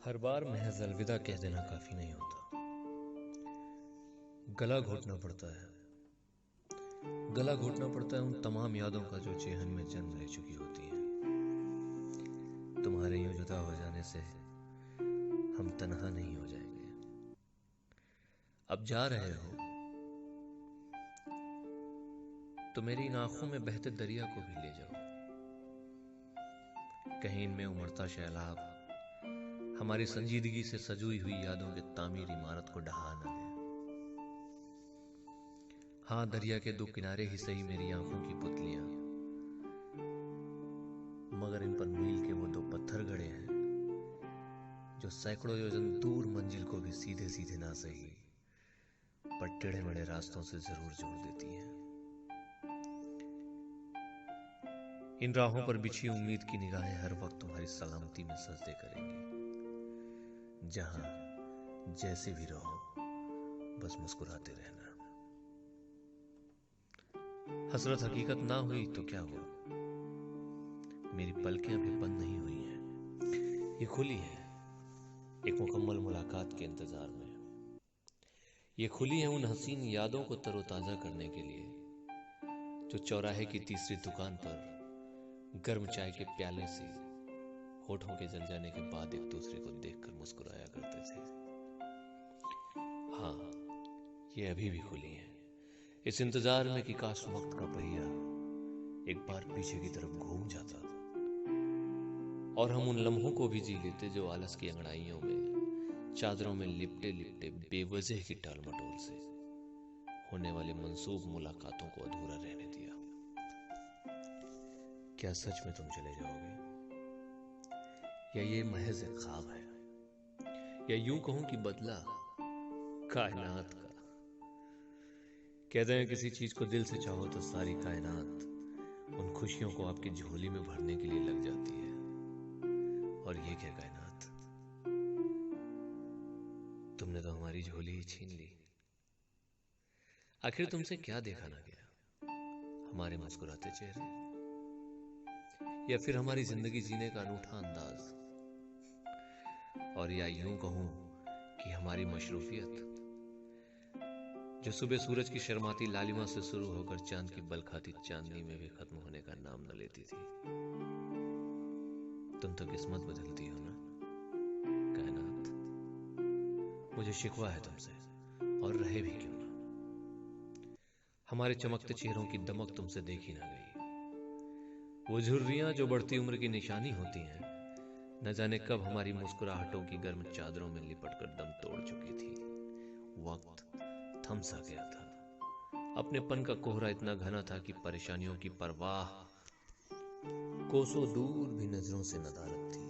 हर बार महज अलविदा कह देना काफी नहीं होता। गला घोटना पड़ता है। गला घोटना पड़ता है उन तमाम यादों का जो चेहन में जन्म ले चुकी होती हैं। तुम्हारे यूं जुदा हो जाने से हम तन्हा नहीं हो जाएंगे। अब जा रहे हो तो मेरी इन आंखों में बहते दरिया को भी ले जाओ। कहीं इनमें उमड़ता सैलाब हमारी संजीदगी से सजुई हुई यादों के तामीर इमारत को ढहा न दे। हाँ, दरिया के दो किनारे ही सही मेरी आंखों की पुतलियां, मगर इन पर मील के वो दो पत्थर गड़े हैं जो सैकड़ों योजन दूर मंजिल को भी सीधे सीधे ना सही पर टेढ़े मेढ़े रास्तों से जरूर जोड़ देती हैं। इन राहों पर बिछी उम्मीद की निगाहें हर वक्त तुम्हारी सलामती में सजदे करेंगी। जहां जैसे भी रहो बस मुस्कुराते रहना। हसरत हकीकत ना हुई तो क्या हुआ, मेरी पलकें अभी बंद नहीं हुई हैं, ये खुली है एक मुकम्मल मुलाकात के इंतजार में। ये खुली है उन हसीन यादों को तरोताजा करने के लिए जो चौराहे की तीसरी दुकान पर गर्म चाय के प्याले से होठों के जल जाने के बाद एक दूसरे को देखकर मुस्कुराया करते थे। हाँ, ये अभी भी खुली है इस इंतजार में कि काश वक्त का पहिया एक बार पीछे की तरफ घूम जाता और हम उन लम्हों को भी जी लेते जो आलस की अंगड़ाइयों में चादरों में लिपटे लिपटे बेवजह की टाल मटोल से होने वाली मंसूब मुलाकातों को अधूरा रहने दिया। क्या सच में तुम चले जाओगे या ये महज एक ख्वाब है, या यूं कहूं कि बदला कायनात का। कहते हैं किसी चीज को दिल से चाहो तो सारी कायनात उन खुशियों को आपकी झोली में भरने के लिए लग जाती है। और ये क्या कायनात, तुमने तो हमारी झोली ही छीन ली। आखिर तुमसे क्या देखा ना गया, हमारे मुस्कुराते चेहरे या फिर हमारी जिंदगी जीने का अनूठा अंदाज, और या यूं कहूं कि हमारी मशरूफियत जो सुबह सूरज की शर्माती लालिमा से शुरू होकर चांद की बलखाती चांदनी में भी खत्म होने का नाम न लेती थी। तुम तो किस्मत बदलती हो ना कायनात। मुझे शिकवा है तुमसे और रहे भी क्यों ना। हमारे चमकते चेहरों की दमक तुमसे देखी ना गई। वो झुर्रियां जो बढ़ती उम्र की निशानी होती हैं, न जाने कब हमारी मुस्कुराहटों की गर्म चादरों में लिपट कर दम तोड़ चुकी थी। वक्त थम सा गया था। अपनेपन का कोहरा इतना घना था कि परेशानियों की परवाह कोसों दूर भी नजरों से नदारद थी।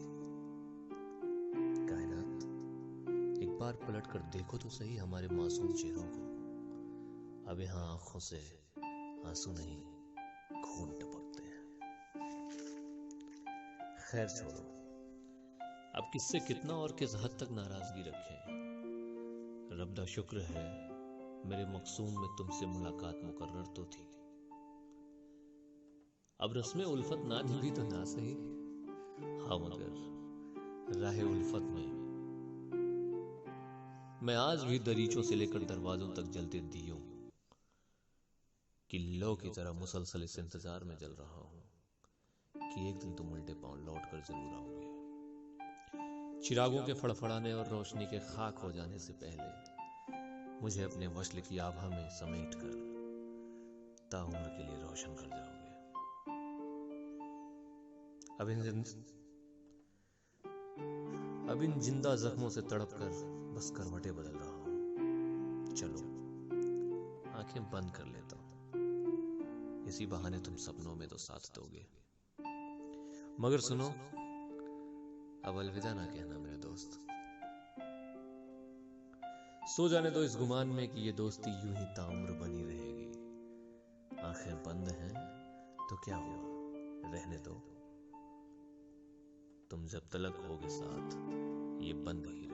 कायनात, एक बार पलट कर देखो तो सही हमारे मासूम चेहरों को। अब यहां आंखों से आंसू नहीं खून टपकते हैं। खैर छोड़ो, अब किससे कितना और किस हद तक नाराजगी रखें। रब दा शुक्र है मेरे मकसूम में तुमसे मुलाकात मुकर्रर तो थी। अब रस्में उल्फत ना निभी तो ना सही। हाँ, मगर राहे उल्फत में मैं आज भी दरीचों से लेकर दरवाजों तक जलते दियों की लो की तरह मुसलसल इस इंतजार में जल रहा हूं कि एक दिन तुम उल्टे पांव लौट कर जरूर आओगे। चिरागों के फड़फड़ाने और रोशनी के खाक हो जाने से पहले मुझे अपने वस्ल की आभा में समेट कर ताउम्र के लिए रोशन कर जाओगे। अब इन जिंदा जख्मों से तड़प कर बस करवटें बदल रहा हूं। चलो आंखें बंद कर लेता हूं, इसी बहाने तुम सपनों में तो साथ दोगे। मगर सुनो, अब अलविदा ना कहना मेरे दोस्त। सो जाने दो इस गुमान में कि ये दोस्ती यूं ही ताउम्र बनी रहेगी। आंखें बंद हैं तो क्या हुआ, रहने दो। तुम जब तलक होगे साथ ये बंद ही